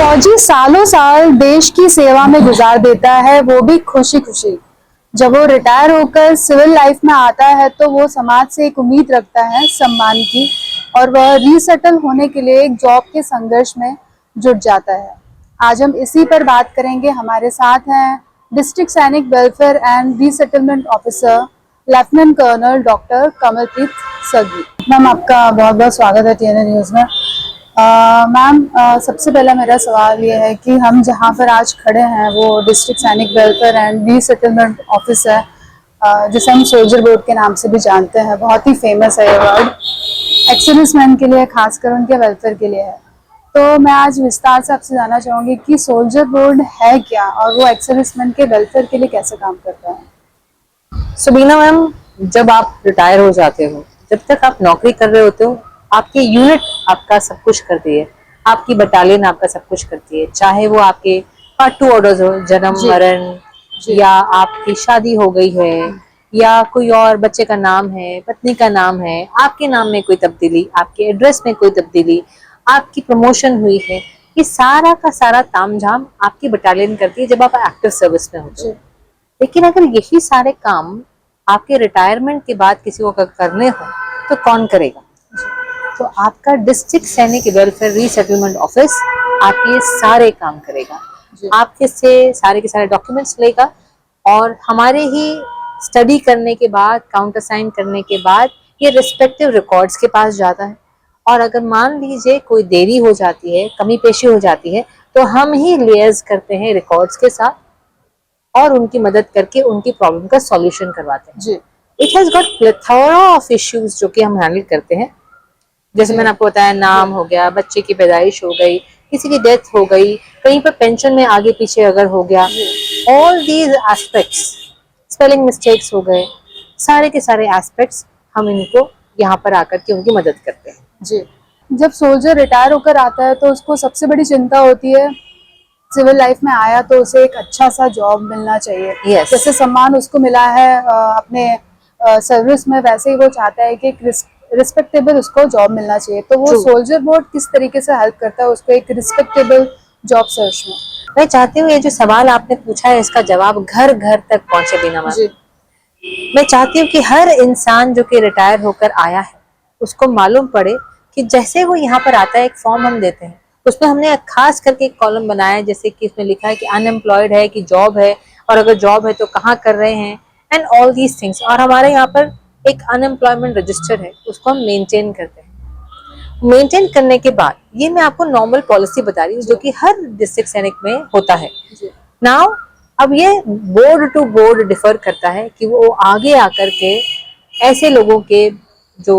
फौजी सालों साल देश की सेवा में गुजार देता है, वो भी खुशी खुशी। जब वो रिटायर होकर सिविल लाइफ में आता है तो वो समाज से एक उम्मीद रखता है सम्मान की, और वह रीसेटल होने के लिए एक जॉब के संघर्ष में जुट जाता है। आज हम इसी पर बात करेंगे। हमारे साथ हैं district Sainik welfare and resettlement officer lieutenant colonel doctor Kamalpreet Sagi. Ma'am, आपका बहुत बहुत स्वागत है TNA न्यूज़ में। मैम, सबसे पहला मेरा सवाल ये है कि हम जहाँ पर आज खड़े हैं वो district Sainik welfare and resettlement office है, जिसे हम सोल्जर बोर्ड के नाम से भी जानते हैं। बहुत ही फेमस है ये वर्ड, एक्स मैन के लिए, खासकर उनके वेलफेयर के लिए है। तो मैं आज विस्तार से आपसे जानना चाहूँगी कि सोल्जर बोर्ड है क्या और वो एक्स मैन के वेलफेयर के लिए कैसे काम करता है। सबीना मैम, जब आप रिटायर हो जाते हो, जब तक आप नौकरी कर रहे होते हो, आपकी यूनिट आपका सब कुछ करती है, आपकी बटालियन आपका सब कुछ करती है। चाहे वो आपके पार्ट 2 ऑर्डर्स हो, जन्म मरण, या आपकी शादी हो गई है, या कोई और बच्चे का नाम है, पत्नी का नाम है, आपके नाम में कोई तब्दीली, आपके एड्रेस में कोई तब्दीली, आपकी प्रमोशन हुई है, ये सारा का सारा तामझाम आपकी बटालियन करती है जब आप एक्टिव सर्विस में होते हो। लेकिन अगर यही सारे काम आपके रिटायरमेंट के बाद किसी को करने हो तो कौन करेगा? तो आपका district Sainik welfare resettlement office आपके ये सारे काम करेगा। आपके से सारे के सारे डॉक्यूमेंट्स लेगा और हमारे ही स्टडी करने के बाद, काउंटर साइन करने के बाद ये रिस्पेक्टिव रिकॉर्ड्स के पास जाता है। और अगर मान लीजिए कोई देरी हो जाती है, कमी पेशी हो जाती है, तो हम ही लिएज करते हैं रिकॉर्ड्स के साथ और उनकी मदद करके उनकी प्रॉब्लम का सॉल्यूशन करवाते हैं। It has got plethora of issues जो कि हम हैंडल करते हैं। जैसे मैंने आपको बताया, नाम हो गया, बच्चे की पैदाइश हो गई, किसी की डेथ हो गई, कहीं पर पेंशन में आगे पीछे अगर हो गया, all these aspects, spelling mistakes हो गए, सारे के सारे एस्पेक्ट्स हम इनको यहाँ पर आकर के उनकी मदद करते हैं। जी, जब सोल्जर रिटायर होकर आता है तो उसको सबसे बड़ी चिंता होती है, सिविल लाइफ में आया तो उसे एक अच्छा सा जॉब मिलना चाहिए। जैसे सम्मान उसको मिला है अपने सर्विस में, वैसे ही वो चाहता है कि रिस्पेक्टेबल उसको जॉब मिलना चाहिए। तो वो सोल्जर बोर्ड किस तरीके से हेल्प करता है उसको एक रिस्पेक्टेबल जॉब सर्च में? मैं चाहती हूँ ये जो सवाल आपने पूछा है इसका जवाब घर घर तक पहुंचे बिना मैम। मैं चाहती हूँ कि हर इंसान जो कि रिटायर होकर आया है उसको मालूम पड़े कि जैसे वो यहाँ पर आता है, एक फॉर्म हम देते हैं, उसमें हमने खास करके एक कॉलम बनाया है, जैसे कि इसमें लिखा है कि अनएम्प्लॉयड है कि जॉब है, और अगर जॉब है तो कहाँ कर रहे हैं, एंड ऑल दीज थिंग्स। और हमारे यहाँ पर एक अनएम्प्लॉयमेंट रजिस्टर है, उसको हम मेंटेन करते हैं। मेंटेन करने के बाद ये मैं आपको नॉर्मल पॉलिसी बता रही हूँ जो कि हर डिस्ट्रिक्ट सैनिक में होता है। नाउ अब ये बोर्ड टू बोर्ड डिफर करता है कि वो आगे आकर के ऐसे लोगों के जो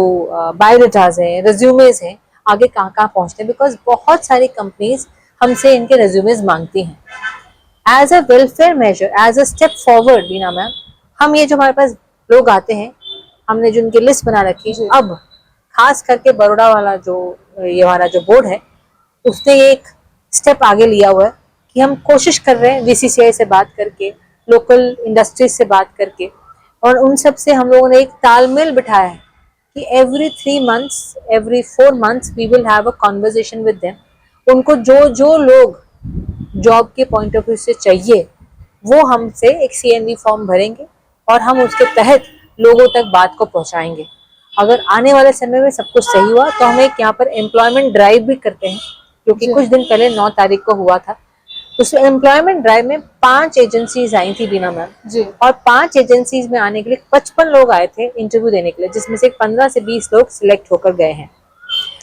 बायोडाटाज हैं, रेज्यूमेज हैं, आगे कहाँ कहाँ पहुँचते हैं, बिकॉज बहुत सारी कंपनीज हमसे इनके रेज्यूमेज मांगती हैं। As a welfare major, as a step forward Bina ma'am, हम ये जो हमारे पास लोग आते हैं, हमने जो उनकी लिस्ट बना रखी है। अब खास करके बड़ौदा वाला जो ये हमारा जो बोर्ड है, उसने एक स्टेप आगे लिया हुआ है कि हम कोशिश कर रहे हैं VCCI से बात करके, लोकल इंडस्ट्रीज से बात करके, और उन सब से हम लोगों ने एक तालमेल बिठाया है कि every 3 months, every 4 months we will have a conversation with them। उनको जो जो लोग जॉब के पॉइंट ऑफ व्यू से चाहिए वो हमसे एक CNV फॉर्म भरेंगे और हम उसके तहत लोगों तक बात को पहुंचाएंगे। अगर आने वाले समय में सब कुछ सही हुआ तो हम एक यहाँ पर एम्प्लॉयमेंट ड्राइव भी करते हैं, जो कि कुछ दिन पहले 9 तारीख को हुआ था। उस एम्प्लॉयमेंट ड्राइव में 5 एजेंसीज आई थी बीना मैम, और 5 एजेंसीज में आने के लिए 55 लोग आए थे इंटरव्यू देने के लिए, जिसमें से 15 से 20 लोग सिलेक्ट होकर गए हैं।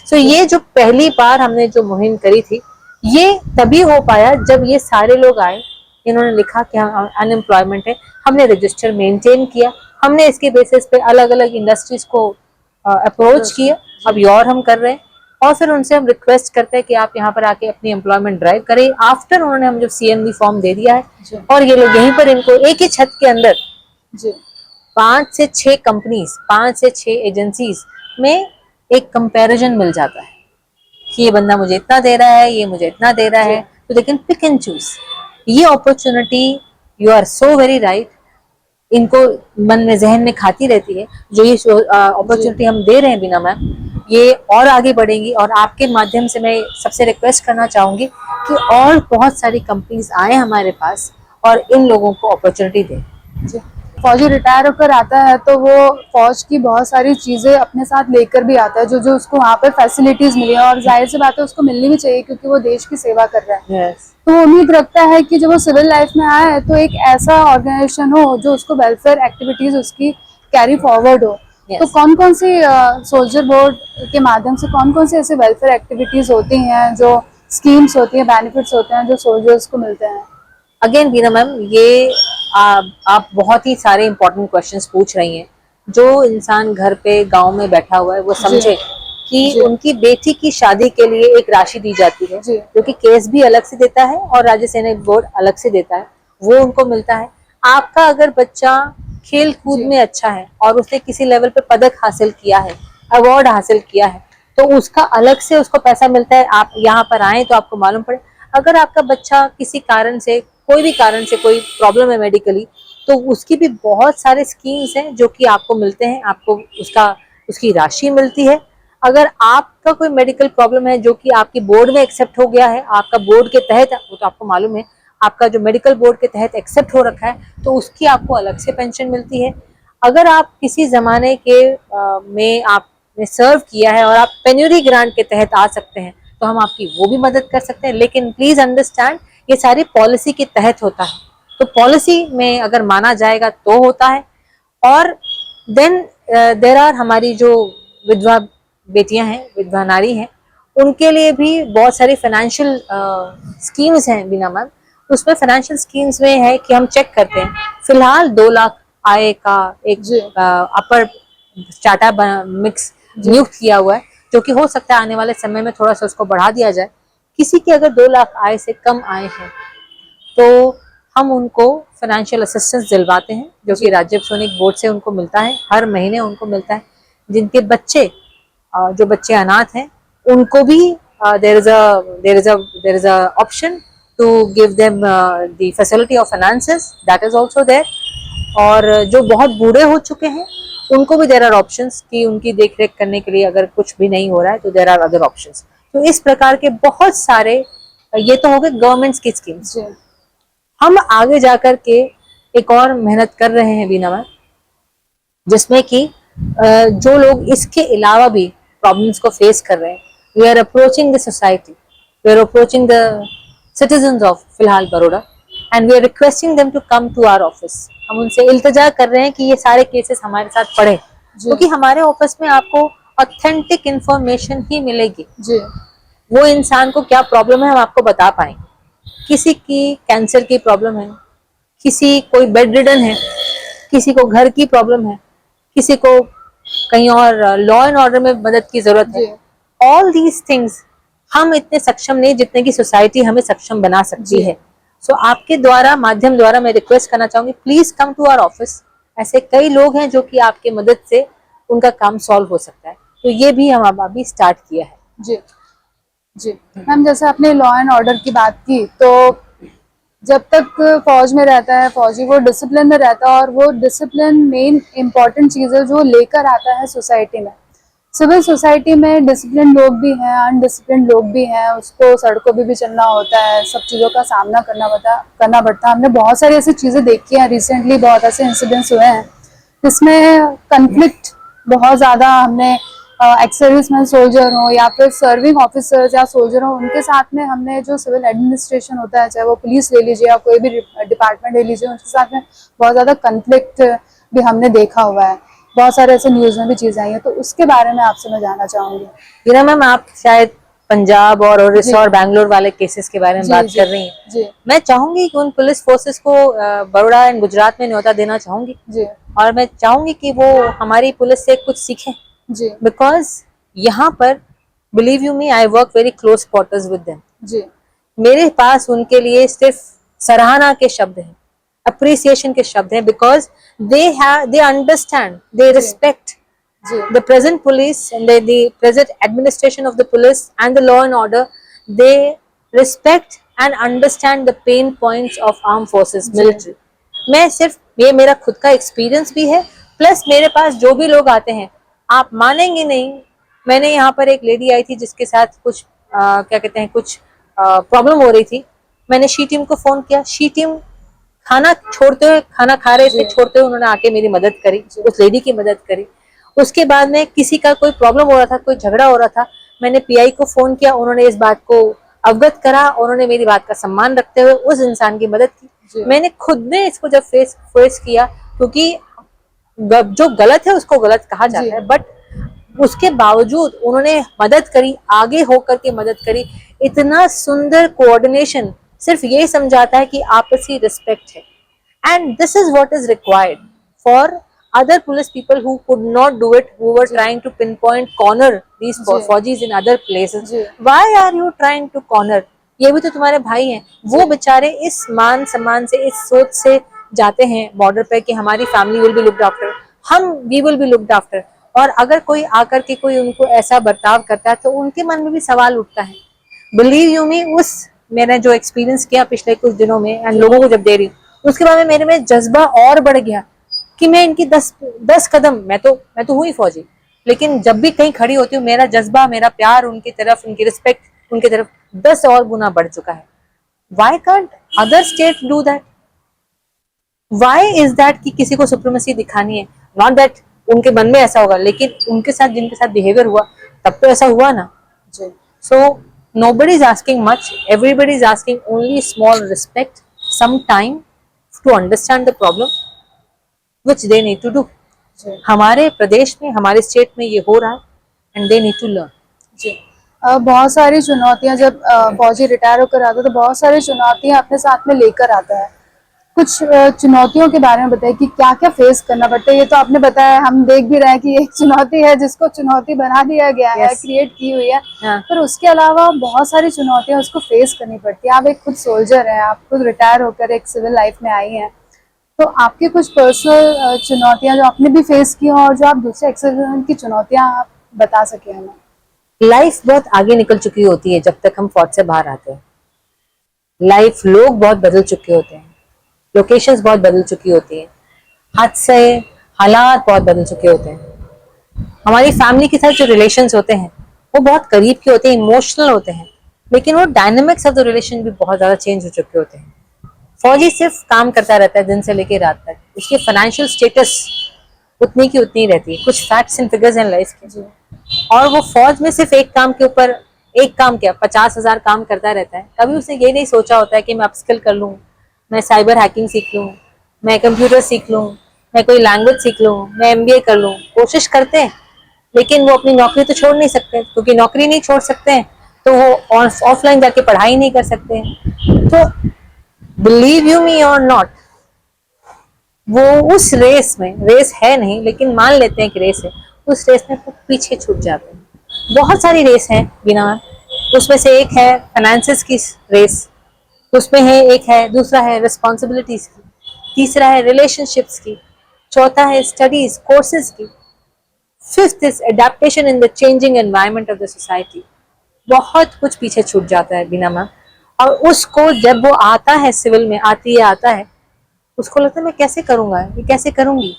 सो ये जो पहली बार हमने जो मुहिम करी थी, ये तभी हो पाया जब ये सारे लोग आए, इन्होंने लिखा कि अनएम्प्लॉयमेंट है, हमने रजिस्टर मेंटेन किया, हमने इसके बेसिस पे अलग अलग इंडस्ट्रीज को अप्रोच किया, अब और हम कर रहे हैं, और फिर उनसे हम रिक्वेस्ट करते हैं कि आप यहाँ पर आके अपनी एम्प्लॉयमेंट ड्राइव करें। आफ्टर उन्होंने हम जो CNV फॉर्म दे दिया है, और ये लोग यहीं पर इनको एक ही छत के अंदर 5 से 6 कंपनीज, 5 से 6 एजेंसीज में एक कंपैरिजन मिल जाता है कि ये बंदा मुझे इतना दे रहा है, ये मुझे इतना दे रहा है, तो they can pick and choose. ये opportunity, you are so very right, इनको मन में, जहन में खाती रहती है। जो ये अपॉर्चुनिटी हम दे रहे हैं बीना मैम, ये और आगे बढ़ेंगी। और आपके माध्यम से मैं सबसे रिक्वेस्ट करना चाहूंगी कि और बहुत सारी कंपनीज आए हमारे पास और इन लोगों को अपॉर्चुनिटी दें। जी। फौजी रिटायर होकर आता है तो वो फौज की बहुत सारी चीज़ें अपने साथ लेकर भी आता है, जो जो उसको वहाँ पर फैसिलिटीज़ मिली है, और जाहिर सी बात है उसको मिलनी भी चाहिए क्योंकि वो देश की सेवा कर रहा है। yes. तो वो उम्मीद रखता है कि जब वो सिविल लाइफ में आए तो एक ऐसा ऑर्गेनाइजेशन हो जो उसको वेलफेयर एक्टिविटीज़ उसकी कैरी फॉरवर्ड हो। yes. तो कौन कौन सी सोल्जर बोर्ड के माध्यम से कौन कौन सी ऐसे वेलफेयर एक्टिविटीज़ होती हैं, जो स्कीम्स होती हैं, बेनिफिट्स होते हैं जो सोल्जर्स को मिलते हैं? अगेन बीना मैम, ये आप बहुत ही सारे इंपॉर्टेंट क्वेश्चंस पूछ रही हैं। जो इंसान घर पे गांव में बैठा हुआ है वो समझे कि उनकी बेटी की शादी के लिए एक राशि दी जाती है, जो कि केस भी अलग से देता है और राज्य सैनिक बोर्ड अलग से देता है, वो उनको मिलता है। आपका अगर बच्चा खेल कूद में अच्छा है और उसने किसी लेवल पे पदक हासिल किया है, अवार्ड हासिल किया है, तो उसका अलग से उसको पैसा मिलता है। आप यहाँ पर आए तो आपको मालूम पड़े। अगर आपका बच्चा किसी कारण से, कोई भी कारण से कोई प्रॉब्लम है मेडिकली, तो उसकी भी बहुत सारे स्कीम्स हैं जो कि आपको मिलते हैं, आपको उसकी राशि मिलती है। अगर आपका कोई मेडिकल प्रॉब्लम है जो कि आपकी बोर्ड में एक्सेप्ट हो गया है, आपका बोर्ड के तहत, वो तो आपको मालूम है, आपका जो मेडिकल बोर्ड के तहत एक्सेप्ट हो रखा है, तो उसकी आपको अलग से पेंशन मिलती है। अगर आप किसी जमाने के में आपने सर्व किया है और आप पेन्यूरी ग्रांट के तहत आ सकते हैं, तो हम आपकी वो भी मदद कर सकते हैं। लेकिन प्लीज अंडरस्टैंड, ये सारी पॉलिसी के तहत होता है, तो पॉलिसी में अगर माना जाएगा तो होता है। और देन देयर आर हमारी जो विधवा बेटियां हैं, विधवा नारी हैं, उनके लिए भी बहुत सारी फाइनेंशियल स्कीम्स हैं बीना मैम। उसमें फाइनेंशियल स्कीम्स में है कि हम चेक करते हैं, फिलहाल 2 लाख आय का एक अपर स्टार्टअप मिक्स नियुक्त किया हुआ है, जो कि हो सकता है आने वाले समय में थोड़ा सा उसको बढ़ा दिया जाए। किसी की अगर 2 लाख आय से कम आय है तो हम उनको फाइनेंशियल असिस्टेंस दिलवाते हैं, जो कि राज्य सैनिक बोर्ड से उनको मिलता है, हर महीने उनको मिलता है। जिनके बच्चे, जो बच्चे अनाथ हैं, उनको भी there is a option to give them the facility of finances, that is also there. और जो बहुत बूढ़े हो चुके हैं उनको भी देयर आर ऑप्शंस कि उनकी देखरेख करने के लिए अगर कुछ भी नहीं हो रहा है तो देयर आर अदर ऑप्शंस। तो इस प्रकार के बहुत सारे, ये तो हो गए गवर्नमेंट्स की स्कीम्स। हम आगे जाकर के एक और मेहनत कर रहे हैं बीना मैम, जिसमें कि जो लोग इसके अलावा भी प्रॉब्लम्स को फेस कर रहे हैं, we are approaching the society, we are approaching the citizens of फिलहाल Baroda, and we are requesting them to come to our office. हम उनसे इल्तिजा कर रहे हैं कि ये सारे केसेस हमारे साथ पढ़े, क्योंकि हमारे ऑफिस में आपको ऑथेंटिक इंफॉर्मेशन ही मिलेगी। वो इंसान को क्या प्रॉब्लम है हम आपको बता पाएंगे। किसी की कैंसर की प्रॉब्लम है, किसी कोई बेड रिडन है, किसी को घर की प्रॉब्लम है, किसी को कहीं और लॉ एंड ऑर्डर में मदद की जरूरत है। ऑल दीज थिंग्स हम इतने सक्षम नहीं जितने की सोसाइटी हमें सक्षम बना सकती है। सो आपके द्वारा, माध्यम द्वारा मैं रिक्वेस्ट करना चाहूंगी, please come to our office. ऐसे कई लोग हैं जो कि आपके मदद से उनका काम सॉल्व हो सकता है। तो ये भी हम अभी स्टार्ट किया है। जी मैम, जैसे आपने लॉ एंड ऑर्डर की बात की, तो जब तक फौज में रहता है फौजी, वो डिसिप्लिन में रहता है, और वो डिसिप्लिन मेन इम्पॉर्टेंट चीज़ है जो लेकर आता है सोसाइटी में। सिविल सोसाइटी में डिसिप्लिन लोग भी हैं, अनडिसिप्लिन लोग भी हैं, उसको सड़कों पे भी चलना होता है, सब चीज़ों का सामना करना पड़ता है। हमने बहुत सारी ऐसी चीज़ें देखी हैं, रिसेंटली बहुत ऐसे इंसिडेंट्स हुए हैं जिसमें कन्फ्लिक्ट बहुत ज़्यादा, हमने एक्स सर्विसमैन सोल्जर हो या फिर सर्विंग ऑफिसर्स या सोल्जर हो, उनके साथ में हमने जो सिविल एडमिनिस्ट्रेशन होता है, चाहे वो पुलिस ले लीजिए या कोई भी डिपार्टमेंट ले लीजिए, उनके साथ में बहुत ज़्यादा कन्फ्लिक्ट भी हमने देखा हुआ है। बहुत सारे ऐसे न्यूज़ में भी चीज़ें आई हैं, तो उसके बारे में आपसे मैं जानना चाहूँगी। हीरा मैम, आप शायद पंजाब और उड़ीसा और बैंगलोर वाले केसेस के बारे में बात कर रही हैं। मैं चाहूंगी कि उन पुलिस फोर्सेस को बड़ौदा एंड गुजरात में न्योता देना चाहूंगी, और मैं चाहूंगी कि वो हमारी पुलिस से कुछ सीखें। बिकॉज यहाँ पर, believe you me, I work very close quarters with them. मेरे पास उनके लिए सिर्फ सराहना के शब्द हैं, अप्रिसिएशन के शब्द हैं, because they understand, they respect the present police and the present administration of the police and the law and order. They respect and understand the pain points of armed forces, military. मैं सिर्फ, ये मेरा खुद का experience भी है, plus मेरे पास जो भी लोग आते हैं, आप मानेंगे नहीं, मैंने यहाँ पर एक लेडी आई थी जिसके साथ कुछ क्या कहते हैं, कुछ प्रॉब्लम हो रही थी। मैंने शी टीम को फोन किया, शी टीम खाना छोड़ते हुए, खाना खा रहे थे छोड़ते हुए उन्होंने आके मेरी मदद करी, उस लेडी की मदद करी। उसके बाद में किसी का कोई प्रॉब्लम हो रहा था, कोई झगड़ा हो रहा था, मैंने पीआई को फोन किया, उन्होंने इस बात को अवगत करा, उन्होंने मेरी बात का सम्मान रखते हुए उस इंसान की मदद की। मैंने खुद ने इसको जब फेस किया, क्योंकि जो गलत है उसको गलत कहा जाता है, बट उसके बावजूद उन्होंने मदद करी, आगे होकर के मदद करी। इतना सुंदर कोऑर्डिनेशन सिर्फ ये समझाता है कि आपसी रिस्पेक्ट है। And this is what is required for other police people who could not do it, who were trying to pinpoint corner these फौजीज in other places. Why are you trying to corner? ये भी तो तुम्हारे भाई हैं। वो बेचारे इस मान सम्मान से, इस सोच से जाते हैं बॉर्डर पे कि हमारी family will be looked after, हम we will be looked after. और अगर कोई आकर के कोई उनको ऐसा बर्ताव करता है तो उनके मन में भी सवाल उठता है। बिलीव यू मी, उस मैंने जो एक्सपीरियंस किया पिछले कुछ दिनों में एंड लोगों को जब दे रही हूँ, उसके बाद में मेरे में जज्बा और बढ़ गया कि मैं इनकी 10 कदम, मैं तो हुई फौजी, लेकिन जब भी कहीं खड़ी होती हूँ मेरा जज्बा, मेरा प्यार उनकी तरफ, उनकी रिस्पेक्ट उनकी तरफ 10 और गुना बढ़ चुका है। Why can't other states do that? Why is that कि किसी को सुप्रीमेसी दिखानी है? Not that उनके मन में ऐसा होगा, लेकिन उनके साथ जिनके साथ बिहेवियर हुआ तब तो ऐसा हुआ ना। So nobody is asking much, everybody is asking only small respect, some time to understand the problem which they need to do. हमारे प्रदेश में, हमारे स्टेट में ये हो रहा है and they need to learn. जी, बहुत सारी चुनौतियां जब फौजी रिटायर होकर आता है तो बहुत सारी चुनौतियां अपने साथ में लेकर आता है। कुछ चुनौतियों के बारे में बताइए कि क्या क्या फेस करना पड़ता है। ये तो आपने बताया, हम देख भी रहे हैं कि एक चुनौती है जिसको चुनौती बना दिया गया है, क्रिएट की हुई है, पर उसके अलावा बहुत सारी चुनौतियां उसको फेस करनी पड़ती है। आप एक खुद सोल्जर हैं, आप खुद रिटायर होकर एक सिविल लाइफ में आई हैं, तो आपकी कुछ पर्सनल चुनौतियां जो आपने भी फेस की और जो आप दूसरे एक्सपीरियंस की चुनौतियां आप बता सके हमें। लाइफ बहुत आगे निकल चुकी होती है जब तक हम फौज से बाहर आते हैं। लाइफ, लोग बहुत बदल चुके होते हैं, लोकेशंस बहुत बदल चुकी होती है, हादसे, हालात बहुत बदल चुके होते हैं। हमारी फैमिली के साथ जो रिलेशंस होते हैं वो बहुत करीब के होते हैं, इमोशनल होते हैं, लेकिन वो डायनेमिक्स ऑफ द रिलेशन भी बहुत ज्यादा चेंज हो चुके होते हैं। फौजी सिर्फ काम करता रहता है दिन से लेकर रात तक, उसकी फाइनेंशियल स्टेटस उतनी की उतनी रहती है, कुछ facts and figures in life के, और वो फौज में सिर्फ एक काम के ऊपर, एक काम क्या 50,000 काम करता रहता है। कभी उसने ये नहीं सोचा होता है कि मैं अपस्किल कर लूँ, मैं साइबर हैकिंग सीख लूँ, मैं कंप्यूटर सीख लूँ, मैं कोई लैंग्वेज सीख लूँ, मैं MBA कर लूँ। कोशिश करते हैं, लेकिन वो अपनी नौकरी तो छोड़ नहीं सकते, क्योंकि नौकरी नहीं छोड़ सकते हैं तो वो ऑफलाइन जाके पढ़ाई नहीं कर सकते हैं। तो बिलीव यू मी और नॉट, वो उस रेस में, रेस है नहीं लेकिन मान लेते हैं कि रेस है, उस रेस में पीछे छूट जाते हैं। बहुत सारी रेस है बिना, उसमें से एक है फाइनेंसेस की रेस, उसमें है एक है, दूसरा है रिस्पॉन्सिबिलिटीज की, तीसरा है रिलेशनशिप्स की, चौथा है स्टडीज कोर्सेज की, fifth is adaptation in the changing environment of the society. बहुत कुछ पीछे छूट जाता है बिना माँ, और उसको जब वो आता है, सिविल में आती है, आता है, उसको लगता है मैं कैसे करूंगा, ये कैसे करूंगी।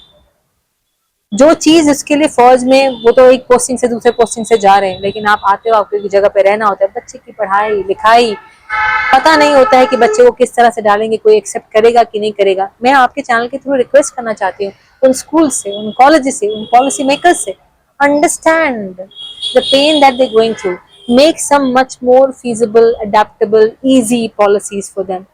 जो चीज उसके लिए फौज में, वो तो एक पोस्टिंग से दूसरे पोस्टिंग से जा रहे हैं, लेकिन आप आते हो, आपको एक जगह पे रहना होता है, बच्चे की पढ़ाई लिखाई पता नहीं होता है कि बच्चे को किस तरह से डालेंगे, कोई एक्सेप्ट करेगा कि नहीं करेगा। मैं आपके चैनल के थ्रू रिक्वेस्ट करना चाहती हूँ उन स्कूल से, उन कॉलेज से, उन पॉलिसी मेकर्स से, understand the pain that they going through, make some much more feasible, adaptable, easy policies for them,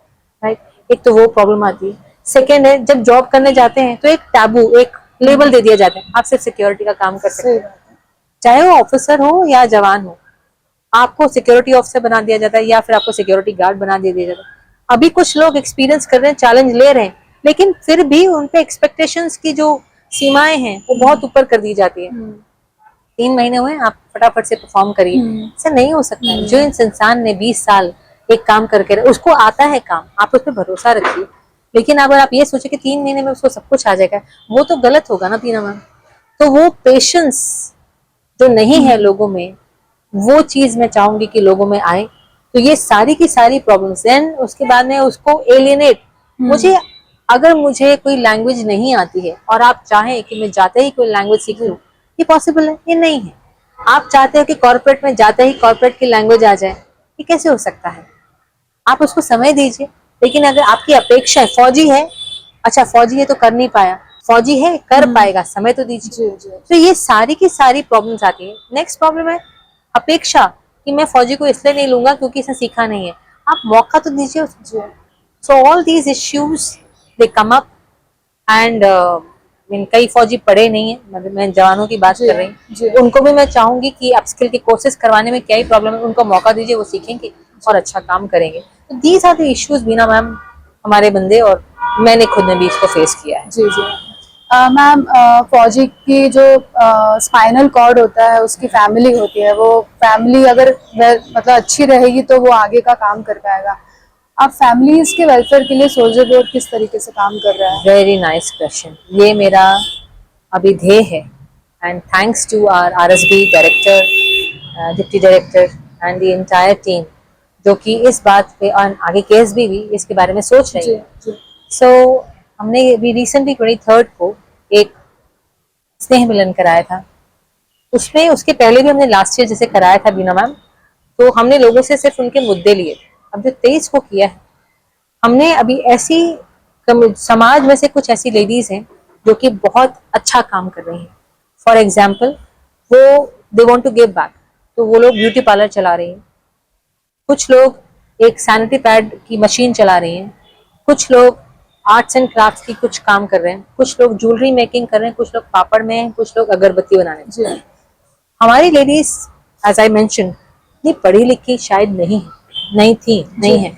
right. एक तो वो प्रॉब्लम आती है। सेकेंड है, जब जॉब करने जाते हैं तो एक टैबू, एक लेबल दे दिया जाता है, आप सिर्फ सिक्योरिटी का काम कर सकते हैं, चाहे वो ऑफिसर हो या जवान हो, आपको सिक्योरिटी ऑफिसर बना दिया जाता है या फिर आपको सिक्योरिटी गार्ड बना दिया जाता है। अभी कुछ लोग एक्सपीरियंस कर रहे हैं, चैलेंज ले रहे हैं, लेकिन फिर भी उन पे एक्सपेक्टेशंस की जो सीमाएं हैं वो बहुत ऊपर कर दी जाती है। 3 महीने हुए, आप फटाफट से परफॉर्म करिए, ऐसा नहीं हो सकता है। जो इस इंसान ने 20 साल एक काम करके, उसको आता है काम, आप उस पर भरोसा रखिए। लेकिन अगर आप ये सोचे कि 3 महीने में उसको सब कुछ आ जाएगा, वो तो गलत होगा ना पीना मैम। तो वो पेशेंस जो नहीं है लोगों में, वो चीज मैं चाहूंगी कि लोगों में आए। तो ये सारी की सारी प्रॉब्लम्स, देन उसके बाद में उसको एलियनेट, मुझे अगर मुझे कोई लैंग्वेज नहीं आती है और आप चाहें कि मैं जाते ही कोई लैंग्वेज सीख लूं, ये पॉसिबल है? ये नहीं है। आप चाहते हो कि कॉर्पोरेट में जाते ही कॉर्पोरेट की लैंग्वेज आ जाए, ये कैसे हो सकता है? आप उसको समय दीजिए। लेकिन अगर आपकी अपेक्षा है, फौजी है, अच्छा फौजी है तो कर नहीं पाया, फौजी है कर पाएगा, समय तो दीजिए। जी जी तो ये सारी की सारी प्रॉब्लम्स आती है। नेक्स्ट प्रॉब्लम है अपेक्षा, कि मैं फौजी को इसलिए नहीं लूंगा क्योंकि इसने सीखा नहीं है। आप मौका तो दीजिए उसको। जी so all these issues they come up and कई फौजी पढ़े नहीं है, मतलब मैं जवानों की बात जी कर रही हूँ, जी उनको भी मैं चाहूंगी कि अपस्किल के कोर्सेज करवाने में क्या ही प्रॉब्लम है, उनको मौका दीजिए, वो सीखेंगे और अच्छा काम करेंगे। तो these are the issues Bina ma'am, हमारे बंदे और मैंने खुद ने भी इसको फेस किया है। जी जी मैम, फौजी की जो स्पाइनल कॉर्ड होता है उसकी फैमिली होती है, वो फैमिली अगर मतलब अच्छी रहेगी तो वो आगे का काम कर पाएगा। आप फैमिलीज के वेलफेयर के लिए सोल्जर बोर्ड किस तरीके से काम कर रहा है? वेरी नाइस क्वेश्चन, ये मेरा अभी ध्येय है। And thanks to our RSB director, deputy director and the entire team, जो कि इस बात पे और आगे केस भी इसके बारे में सोच रही जी है। जी सो हमने अभी रिसेंटली 23rd को एक स्नेह मिलन कराया था। उसमें उसके पहले भी हमने लास्ट ईयर जैसे कराया था बीना मैम, तो हमने लोगों से सिर्फ उनके मुद्दे लिए थे। अब जो 23 को किया है हमने, अभी ऐसी समाज में से कुछ ऐसी लेडीज हैं जो कि बहुत अच्छा काम कर रही हैं। फॉर एग्जाम्पल, वो they want to give back, तो वो लोग ब्यूटी पार्लर चला रही हैं, कुछ लोग एक सैनिटरी पैड की मशीन चला रही हैं, कुछ लोग आर्ट्स एंड क्राफ्ट्स की कुछ काम कर रहे हैं, कुछ लोग ज्वेलरी मेकिंग कर रहे हैं, कुछ लोग पापड़ में हैं, कुछ लोग अगरबत्ती बनाने में। जी हमारी लेडीज एज आई मेंशन इतनी पढ़ी लिखी शायद नहीं थी, नहीं है।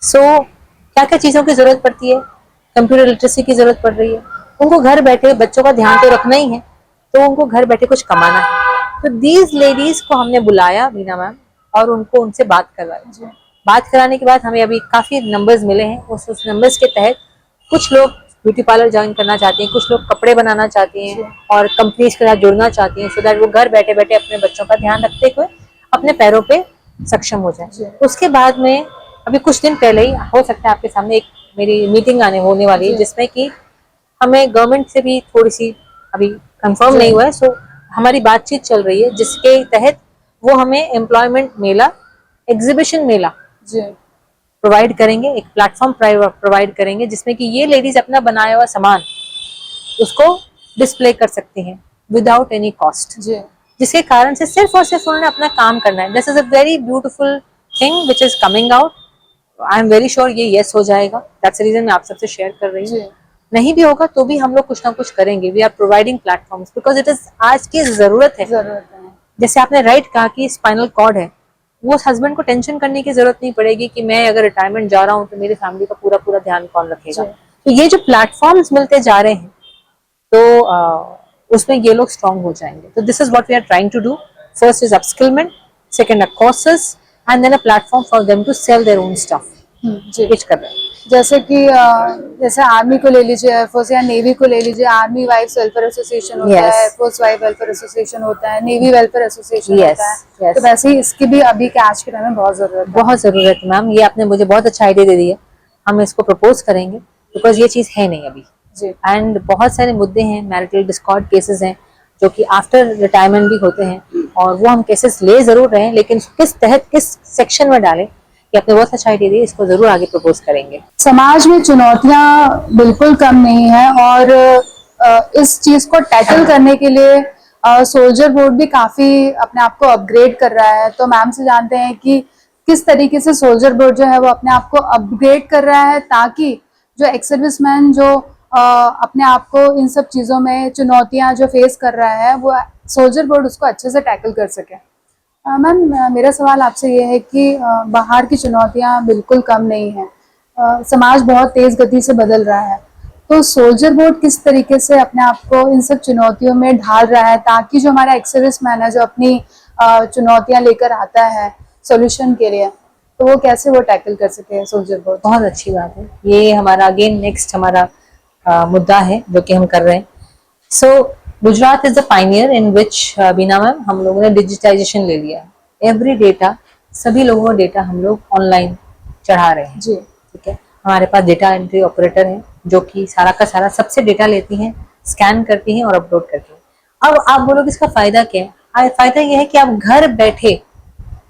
सो क्या क्या चीज़ों की ज़रूरत पड़ती है? कंप्यूटर लिटरेसी की ज़रूरत पड़ रही है, उनको घर बैठे बच्चों का ध्यान तो रखना ही है, तो उनको घर बैठे कुछ कमाना है। तो दीज लेडीज को हमने बुलाया बीना मैम और उनको उनसे बात करवाई। बात कराने के बाद हमें अभी काफ़ी नंबर्स मिले हैं। उस नंबर्स के तहत कुछ लोग ब्यूटी पार्लर ज्वाइन करना चाहते हैं, कुछ लोग कपड़े बनाना चाहती हैं और कंपनीज के साथ जुड़ना चाहती हैं, सो दैट वो घर बैठे बैठे अपने बच्चों का ध्यान रखते हुए अपने पैरों पे सक्षम हो जाए। उसके बाद में अभी कुछ दिन पहले ही, हो सकता है आपके सामने, एक मेरी मीटिंग होने वाली है जिसमें कि हमें गवर्नमेंट से भी थोड़ी सी अभी कंफर्म नहीं हुआ है, सो हमारी बातचीत चल रही है जिसके तहत वो हमें एम्प्लॉयमेंट मेला, एग्जीबिशन मेला जी प्रोवाइड करेंगे, एक प्लेटफॉर्म प्रोवाइड करेंगे जिसमें कि ये लेडीज अपना बनाया हुआ सामान उसको डिस्प्ले कर सकती हैं विदाउट एनी कॉस्ट, जी जिसके कारण से सिर्फ और सिर्फ उन्होंने अपना काम करना है। This is a very beautiful thing which is coming out. I am very sure ये यस हो जाएगा। दैट्स द रीजन मैं आप सबसे शेयर कर रही हूँ। जी नहीं भी होगा तो भी हम लोग कुछ ना कुछ करेंगे। We are providing platforms because it is आज की जरूरत है। जरूरत है। जैसे आपने राइट कहा कि स्पाइनल कॉर्ड है, वो हस्बैंड को टेंशन करने की जरूरत नहीं पड़ेगी कि मैं अगर रिटायरमेंट जा रहा हूँ तो मेरी फैमिली का पूरा पूरा ध्यान कौन रखेगा। जी तो ये जो प्लेटफॉर्म्स मिलते जा रहे हैं तो उसमें ये लोग स्ट्रांग हो जाएंगे। तो this is what we are trying to do. First is upskillment, second uh courses and then uh platform for them to sell their own stuff. जी कुछ कर रहे हैं। जैसे कि जैसे आर्मी को ले लीजिए, एयरफोर्स या नेवी को ले लीजिए, आर्मी वाइफ्स वेलफेयर एसोसिएशन होता Yes. है, एयरफोर्स वाइफ वेलफेयर एसोसिएशन होता है, नेवी वेलफेयर एसोसिएशन Yes, होता है। yes. तो वैसे ही इसकी भी अभी के आज के टाइम में बहुत जरूरत है। बहुत जरूरत है मैम, ये आपने मुझे बहुत अच्छा आइडिया दे दिया। हम इसको प्रपोज करेंगे बिकॉज ये चीज है नहीं अभी। जी एंड बहुत सारे मुद्दे हैं, मैरिटल डिस्कॉर्ड केसेस हैं जो कि आफ्टर रिटायरमेंट भी होते हैं और वो हम केसेस ले जरूर रहे हैं, लेकिन किस तहत किस सेक्शन में डालें, ये आपने बहुत अच्छा आइडिया दिया। इसको जरूर आगे प्रपोज करेंगे। समाज में चुनौतियां बिल्कुल कम नहीं है और इस चीज को टैकल करने के लिए सोल्जर बोर्ड भी काफी अपने आप को अपग्रेड कर रहा है। तो मैम से जानते हैं कि किस तरीके से सोल्जर बोर्ड जो है वो अपने आप को अपग्रेड कर रहा है ताकि जो एक्स सर्विसमैन जो अपने आप को इन सब चीजों में चुनौतियां जो फेस कर रहा है वो सोल्जर बोर्ड उसको अच्छे से टैकल कर सके। मैम, मेरा सवाल आपसे ये है कि बाहर की चुनौतियां बिल्कुल कम नहीं है, समाज बहुत तेज गति से बदल रहा है, तो सोल्जर बोर्ड किस तरीके से अपने आप को इन सब चुनौतियों में ढाल रहा है ताकि जो हमारा एक्स सर्विसमैन है जो अपनी चुनौतियां लेकर आता है सॉल्यूशन के लिए, तो वो कैसे वो टैकल कर सके सोल्जर बोर्ड? बहुत अच्छी बात है। ये हमारा अगेन नेक्स्ट हमारा मुद्दा है जो कि हम कर रहे हैं। So Gujarat is the pioneer in which Bina ma'am हम लोगों ने डिजिटाइजेशन ले लिया है। एवरी डेटा, सभी लोगों का डेटा हम लोग ऑनलाइन चढ़ा रहे हैं। जी ठीक है, हमारे पास डेटा एंट्री ऑपरेटर है जो कि सारा का सारा सबसे डेटा लेती हैं, स्कैन करती हैं और अपलोड करती हैं। अब आप बोलोगे इसका फायदा क्या है? फायदा ये है कि आप घर बैठे,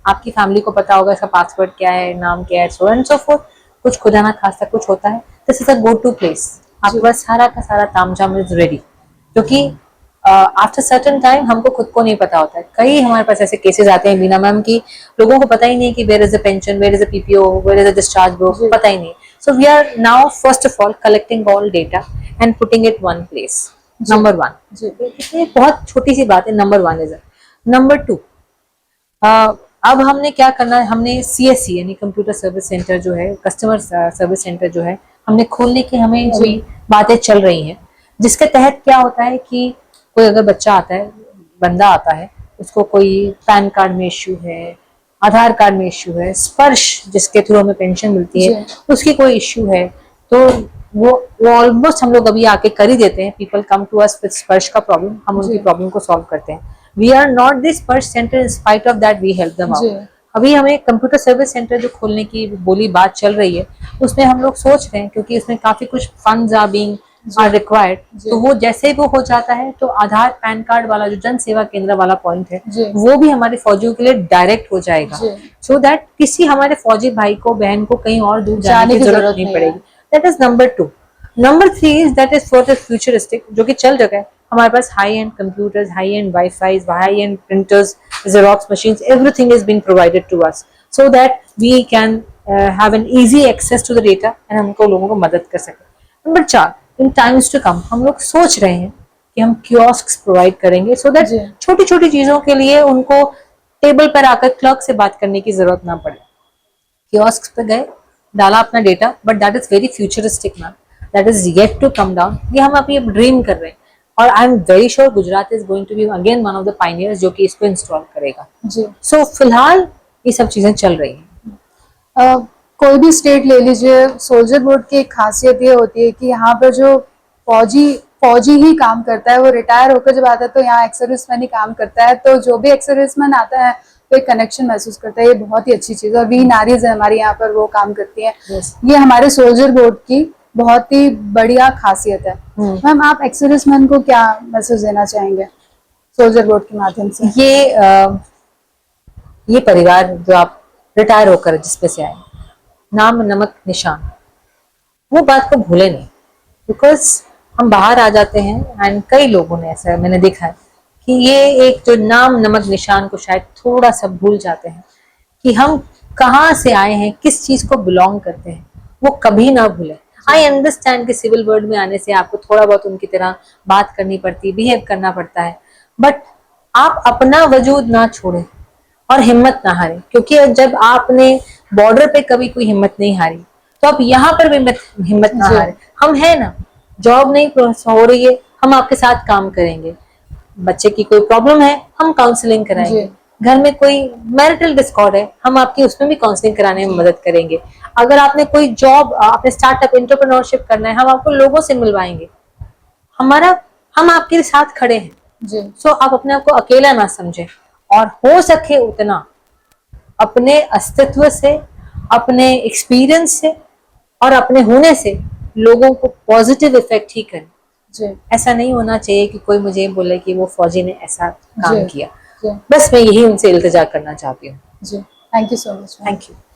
आपकी फैमिली को पता होगा इसका पासवर्ड क्या है, नाम क्या है, सो एंड सो फोर्थ। कुछ खुदा ना खास्ता कुछ होता है, this is a go to place, आपके पास सारा का सारा तामझाम इज रेडी। क्योंकि आफ्टर सर्टेन टाइम हमको खुद को नहीं पता होता है। कई हमारे पास ऐसे केसेस आते हैं बीना मैम की लोगों को पता ही नहीं कि where is a pension, where is a PPO, where is a discharge book, पता ही नहीं। So we are now first of all collecting all data and putting it one place, number one. ये बहुत छोटी सी बात है, number one is. Number two, अब हमने क्या करना है, हमने CSC यानी कंप्यूटर सर्विस सेंटर जो है, कस्टमर सर्विस सेंटर जो है, हमने खोलने की हमें अभी बातें चल रही हैं, जिसके तहत क्या होता है कि कोई अगर बच्चा आता है, बंदा आता है, उसको कोई पैन कार्ड में इश्यू है, आधार कार्ड में इश्यू है, स्पर्श जिसके थ्रू हमें पेंशन मिलती है उसकी कोई इश्यू है, तो वो ऑलमोस्ट हम लोग अभी आके कर ही देते हैं। People come to us with Sparsh का प्रॉब्लम, हम उनकी प्रॉब्लम को सॉल्व करते हैं। We are not this Sparsh centre, in spite of that we help them out. अभी हमें कंप्यूटर सर्विस सेंटर जो खोलने की बोली बात चल रही है, उसमें हम लोग सोच रहे हैं, क्योंकि उसमें काफी कुछ funds are being are required, तो वो जैसे वो हो जाता है तो आधार पैन कार्ड वाला जो जन सेवा केंद्र वाला पॉइंट है वो भी हमारे फौजियों के लिए डायरेक्ट हो जाएगा, सो दैट किसी हमारे फौजी भाई को बहन को कहीं और दूर जाने की जरूरत नहीं पड़ेगी। That is number two. Number three is that is for the futuristic, जो कि चल रहा है। हमारे पास high end computers, high end wifi, high end printers, xerox machines, everything is being provided to us so that we can have an easy access to the data and हमको लोगों को मदद कर सके। नंबर चार, इन टाइम्स टू कम हम लोग सोच रहे हैं कि हम कियोस्क प्रोवाइड करेंगे, सो दैट छोटी छोटी चीजों के लिए उनको टेबल पर आकर क्लर्क से बात करने की जरूरत ना पड़े। कियोस्क पे गए, डाला अपना डेटा, but that is very futuristic ma'am, that is yet to come down. ये हम अभी ड्रीम कर रहे हैं और I am very sure Gujarat is going to be again one of the pioneers जो कि इसको इंस्टॉल करेगा। सो फिलहाल ये सब चीजें चल रही हैं। कोई भी स्टेट ले लीजिए, सोल्जर बोर्ड की एक खासियत ये होती है कि यहाँ पर जो फौजी ही काम करता है, वो रिटायर होकर जब आता है तो यहाँ एक्स सर्विसमैन ही काम करता है, तो जो भी एक्स सर्विसमैन आता है तो एक कनेक्शन महसूस करता है। ये बहुत ही अच्छी चीज है और वी नारीज है हमारी यहाँ पर, वो काम करती हैं। ये हमारे सोल्जर बोर्ड की बहुत ही बढ़िया खासियत है। मैम, आप एक्स सर्विसमैन को क्या मैसेज देना चाहेंगे सोल्जर बोर्ड के माध्यम से? ये परिवार जो आप रिटायर होकर जिसपे से आए, नाम नमक निशान, वो बात को भूले नहीं। बिकॉज हम बाहर आ जाते हैं एंड कई लोगों ने ऐसा मैंने देखा है कि ये एक जो नाम नमक निशान को शायद थोड़ा सा भूल जाते हैं कि हम कहाँ से आए हैं, किस चीज को बिलोंग करते हैं, वो कभी ना भूले। आई अंडरस्टैंड कि सिविल वर्ल्ड में आने से आपको थोड़ा बहुत उनकी तरह बात करनी पड़ती है, बिहेव करना पड़ता है, बट आप अपना वजूद ना छोड़ें और हिम्मत ना हारें। क्योंकि जब आपने बॉर्डर पे कभी कोई हिम्मत नहीं हारी, तो आप यहाँ पर भी हिम्मत ना हारें। हम है ना, जॉब नहीं हो रही है, हम आपके साथ काम करेंगे। बच्चे की कोई प्रॉब्लम है, हम काउंसलिंग कराएंगे। घर में कोई मैरिटल डिस्कॉर्ड है, हम आपकी उसमें भी काउंसलिंग कराने में मदद करेंगे। अगर आपने कोई जॉब, आपने स्टार्टअप एंटरप्रेन्योरशिप करना है, हम आपको लोगों से मिलवाएंगे। हम आपके साथ खड़े हैं। सो आप अपने आप को अकेला ना समझें और हो सके उतना अपने अस्तित्व से, अपने एक्सपीरियंस से और अपने होने से लोगों को पॉजिटिव इफेक्ट ही करें। ऐसा नहीं होना चाहिए कि कोई मुझे बोले कि वो फौजी ने ऐसा काम किया। बस मैं यही उनसे इल्तिजा करना चाहती हूँ। जी, thank you so much. Thank you.